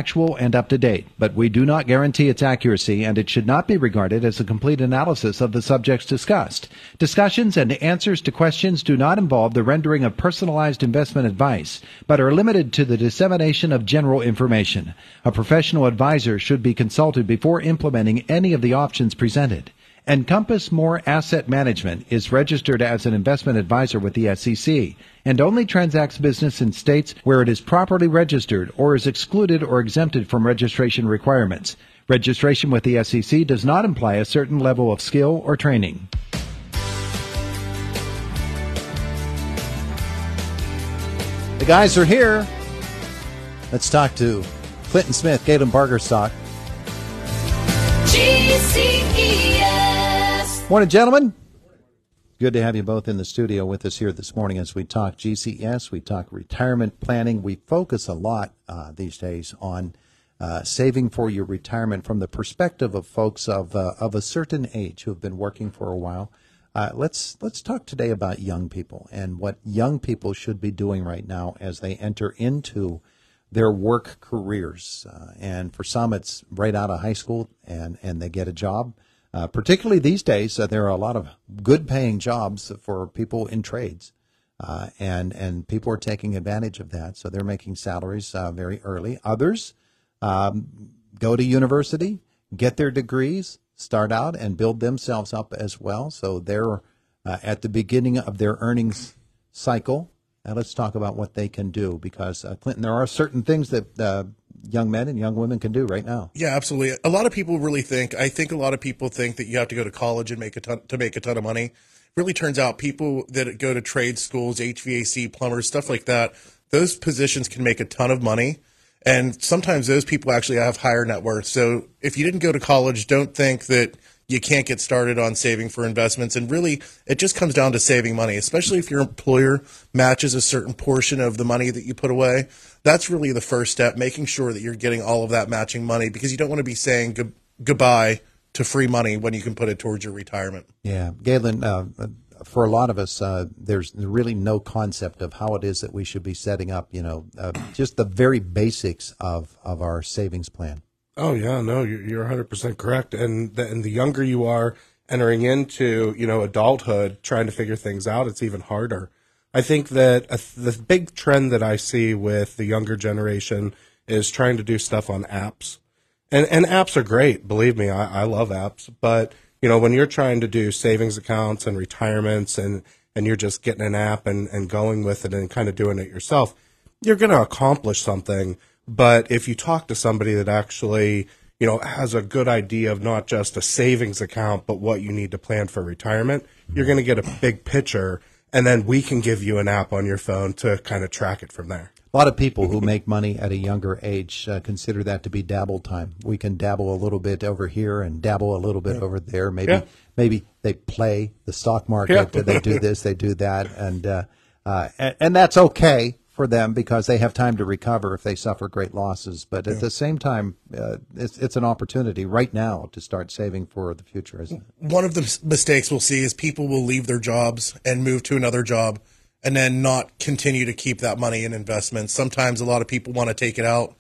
Actual and up to date, but we do not guarantee its accuracy, and it should not be regarded as a complete analysis of the subjects discussed. Discussions and answers to questions do not involve the rendering of personalized investment advice, but are limited to the dissemination of general information. A professional advisor should be consulted before implementing any of the options presented. Encompass More Asset Management is registered as an investment advisor with the SEC and only transacts business in states where it is properly registered or is excluded or exempted from registration requirements. Registration with the SEC does not imply a certain level of skill or training. The guys are here. Let's talk to Clinton Smith, Galen Bargerstock. GCES. Morning, gentlemen. Good to have you both in the studio with us here this morning as we talk GCES, we talk retirement planning. We focus a lot these days on saving for your retirement from the perspective of folks of a certain age who have been working for a while. Let's talk today about young people and what young people should be doing right now as they enter into their work careers. And for some, it's right out of high school and they get a job. Particularly these days, there are a lot of good-paying jobs for people in trades, and people are taking advantage of that. So they're making salaries very early. Others go to university, get their degrees, start out, and build themselves up as well. So they're at the beginning of their earnings cycle. Now let's talk about what they can do, because, Clinton, there are certain things that young men and young women can do right now. Yeah, absolutely. A lot of people I think a lot of people think that you have to go to college and make a ton of money. It really turns out people that go to trade schools, HVAC, plumbers, stuff like that, those positions can make a ton of money. And sometimes those people actually have higher net worth. So if you didn't go to college, don't think that you can't get started on saving for investments. And really, it just comes down to saving money, especially if your employer matches a certain portion of the money that you put away. That's really the first step, making sure that you're getting all of that matching money, because you don't want to be saying goodbye to free money when you can put it towards your retirement. Yeah. Galen, for a lot of us, there's really no concept of how it is that we should be setting up, just the very basics of our savings plan. Oh, yeah, no, you're 100% correct. And the younger you are entering into, adulthood, trying to figure things out, it's even harder. I think that the big trend that I see with the younger generation is trying to do stuff on apps. And apps are great. Believe me, I love apps. But, when you're trying to do savings accounts and retirements and you're just getting an app and going with it and kind of doing it yourself, you're going to accomplish something. But if you talk to somebody that actually, has a good idea of not just a savings account, but what you need to plan for retirement, you're going to get a big picture, and then we can give you an app on your phone to kind of track it from there. A lot of people who make money at a younger age consider that to be dabble time. We can dabble a little bit over here and dabble a little bit over there. Maybe they play the stock market. They do this, they do that, and that's okay for them because they have time to recover if they suffer great losses. But at the same time, it's an opportunity right now to start saving for the future, isn't it? One of the mistakes we'll see is people will leave their jobs and move to another job and then not continue to keep that money in investments. Sometimes a lot of people want to take it out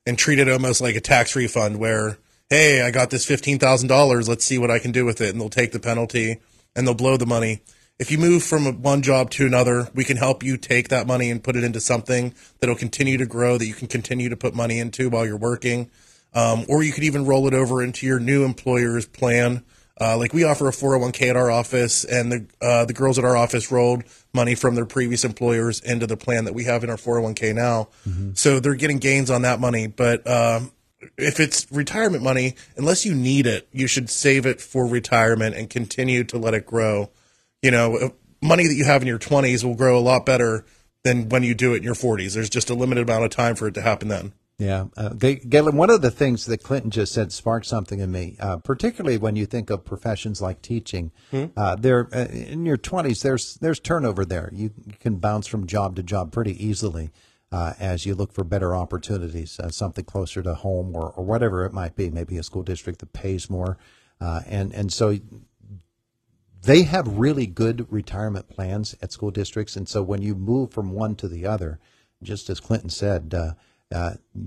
and treat it almost like a tax refund where, hey, I got this $15,000. Let's see what I can do with it. And they'll take the penalty and they'll blow the money. If you move from one job to another, we can help you take that money and put it into something that will continue to grow, that you can continue to put money into while you're working. Or you could even roll it over into your new employer's plan. Like we offer a 401k at our office, and the girls at our office rolled money from their previous employers into the plan that we have in our 401k now. Mm-hmm. So they're getting gains on that money. But if it's retirement money, unless you need it, you should save it for retirement and continue to let it grow. Money that you have in your 20s will grow a lot better than when you do it in your 40s. There's just a limited amount of time for it to happen then. Yeah. Galen, one of the things that Clinton just said sparked something in me, particularly when you think of professions like teaching. There, in your 20s, there's turnover there. You can bounce from job to job pretty easily as you look for better opportunities, something closer to home or whatever it might be, maybe a school district that pays more. And so they have really good retirement plans at school districts. And so when you move from one to the other, just as Clinton said,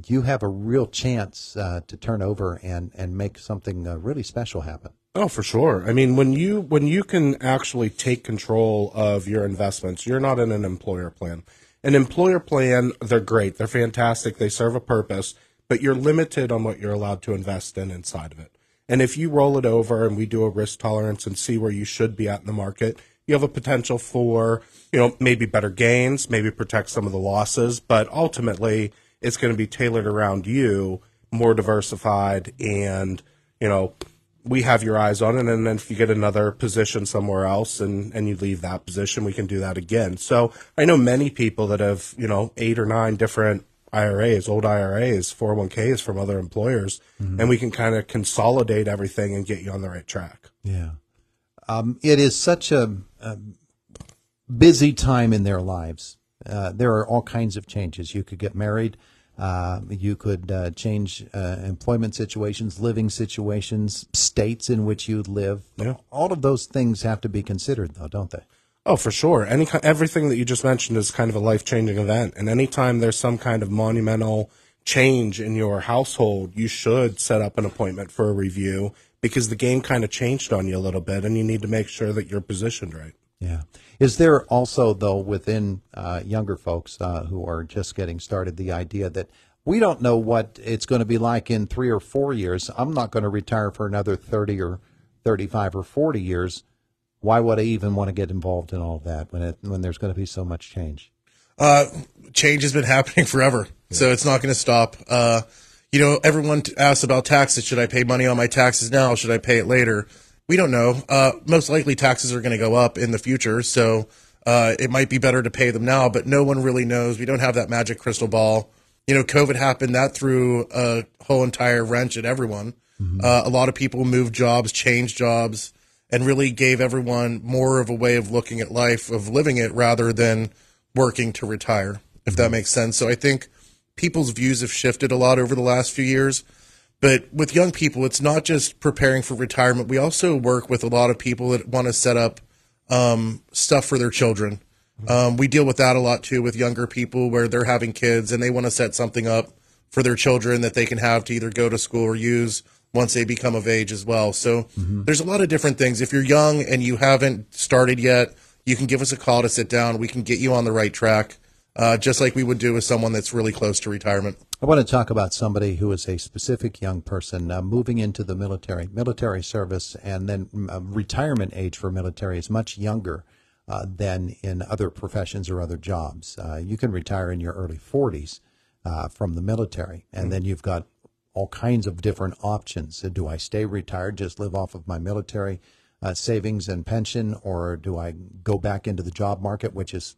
you have a real chance to turn over and make something really special happen. Oh, for sure. I mean, when you can actually take control of your investments, you're not in an employer plan. An employer plan, they're great. They're fantastic. They serve a purpose, but you're limited on what you're allowed to invest in inside of it. And if you roll it over and we do a risk tolerance and see where you should be at in the market, you have a potential for, maybe better gains, maybe protect some of the losses, but ultimately it's going to be tailored around you, more diversified, and, we have your eyes on it, and then if you get another position somewhere else and you leave that position, we can do that again. So I know many people that have, 8 or 9 different IRAs, old IRAs, 401ks from other employers, and we can kind of consolidate everything and get you on the right track. Yeah. It is such a busy time in their lives. There are all kinds of changes. You could get married. You could change employment situations, living situations, states in which you live. Yeah. All of those things have to be considered, though, don't they? Oh, for sure. Everything that you just mentioned is kind of a life-changing event. And anytime there's some kind of monumental change in your household, you should set up an appointment for a review because the game kind of changed on you a little bit, and you need to make sure that you're positioned right. Yeah. Is there also, though, within younger folks who are just getting started, the idea that we don't know what it's going to be like in 3 or 4 years? I'm not going to retire for another 30 or 35 or 40 years. Why would I even want to get involved in all of that when there's going to be so much change? Change has been happening forever, so it's not going to stop. Everyone asks about taxes. Should I pay money on my taxes now? Should I pay it later? We don't know. Most likely taxes are going to go up in the future, so it might be better to pay them now, but no one really knows. We don't have that magic crystal ball. COVID happened. That threw a whole entire wrench at everyone. A lot of people moved jobs, changed jobs, and really gave everyone more of a way of looking at life, of living it, rather than working to retire, if that makes sense. So I think people's views have shifted a lot over the last few years. But with young people, it's not just preparing for retirement. We also work with a lot of people that want to set up stuff for their children. We deal with that a lot, too, with younger people where they're having kids and they want to set something up for their children that they can have to either go to school or use once they become of age as well. So there's a lot of different things. If you're young and you haven't started yet, you can give us a call to sit down. We can get you on the right track, just like we would do with someone that's really close to retirement. I want to talk about somebody who is a specific young person moving into the military service, and then retirement age for military is much younger than in other professions or other jobs. You can retire in your early 40s from the military, and then you've got all kinds of different options. Do I stay retired, just live off of my military savings and pension, or do I go back into the job market, which is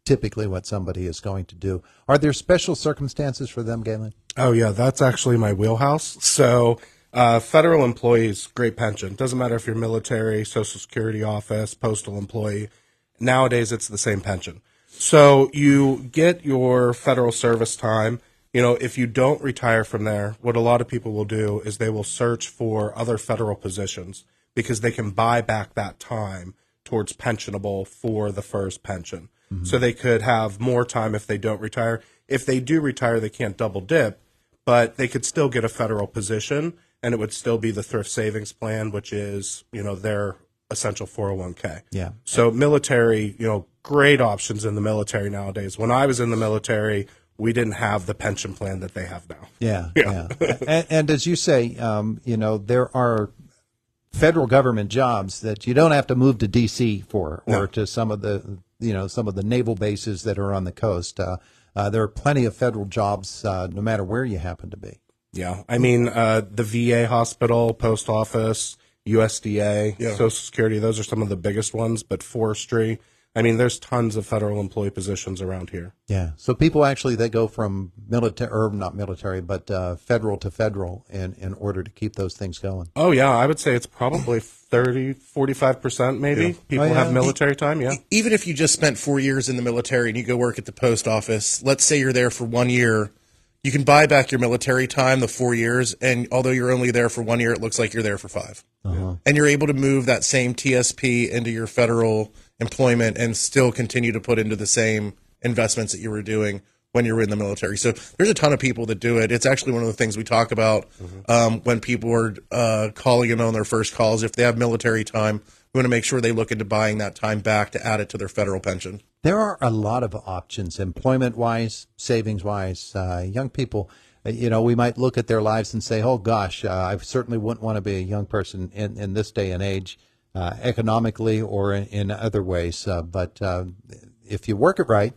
typically what somebody is going to do? Are there special circumstances for them, Galen? Oh, yeah, that's actually my wheelhouse. So federal employees, great pension. Doesn't matter if you're military, Social Security office, postal employee. Nowadays, it's the same pension. So you get your federal service time. If you don't retire from there, what a lot of people will do is they will search for other federal positions because they can buy back that time towards pensionable for the first pension. So they could have more time if they don't retire. If they do retire, they can't double dip, but they could still get a federal position, and it would still be the thrift savings plan, which is, their essential 401k. Yeah. So military, great options in the military nowadays. When I was in the military, we didn't have the pension plan that they have now. Yeah. And as you say, there are federal government jobs that you don't have to move to D.C. for, or to some of the naval bases that are on the coast. There are plenty of federal jobs, no matter where you happen to be. Yeah. I mean, the VA hospital, post office, USDA, Social Security, those are some of the biggest ones, but forestry. I mean, there's tons of federal employee positions around here. Yeah. So people actually, they go from military, or not military, but federal to federal in order to keep those things going. Oh, yeah. I would say it's probably 45% maybe. People have military time, Even if you just spent 4 years in the military and you go work at the post office, let's say you're there for 1 year, you can buy back your military time, the 4 years, and although you're only there for 1 year, it looks like you're there for 5. And you're able to move that same TSP into your federal employment and still continue to put into the same investments that you were doing when you're in the military. So there's a ton of people that do it. It's actually one of the things we talk about when people are calling in on their first calls. If they have military time, we want to make sure they look into buying that time back to add it to their federal pension. There are a lot of options, employment-wise, savings-wise. Young people, we might look at their lives and say, oh, gosh, I certainly wouldn't want to be a young person in this day and age, economically or in other ways. But if you work it right,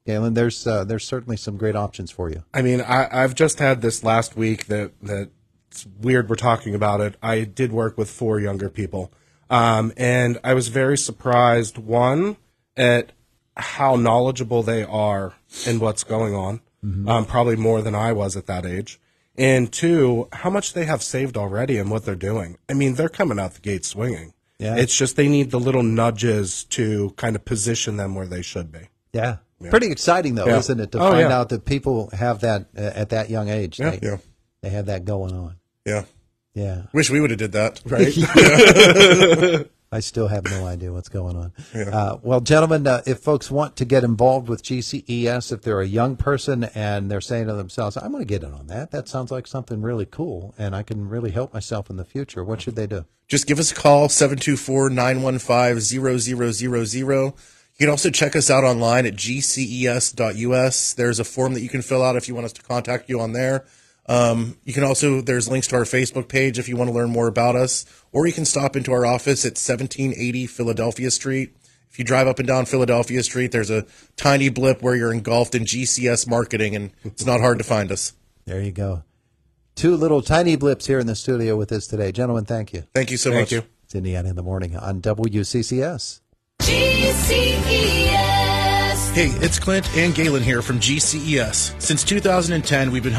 Galen, there's certainly some great options for you. I mean, I've just had this last week that it's weird we're talking about it. I did work with 4 younger people, and I was very surprised, one, at how knowledgeable they are in what's going on, probably more than I was at that age, and 2, how much they have saved already and what they're doing. I mean, they're coming out the gate swinging. Yeah. It's just they need the little nudges to kind of position them where they should be. Yeah. Pretty exciting, though, isn't it, to find out that people have that at that young age. They have that going on. Yeah. Yeah. Wish we would have did that, right? I still have no idea what's going on. Yeah. Well, gentlemen, if folks want to get involved with GCES, if they're a young person and they're saying to themselves, I'm going to get in on that. That sounds like something really cool, and I can really help myself in the future. What should they do? Just give us a call, 724-915-0000. You can also check us out online at gces.us. There's a form that you can fill out if you want us to contact you on there. You can also, there's links to our Facebook page if you want to learn more about us, or you can stop into our office at 1780 Philadelphia Street. If you drive up and down Philadelphia Street, there's a tiny blip where you're engulfed in GCS marketing, and it's not hard to find us. There you go. 2 little tiny blips here in the studio with us today. Gentlemen, thank you. Thank you so much. Thank you. It's Indiana in the Morning on WCCS. GCES. Hey, it's Clint and Galen here from GCES. Since 2010, we've been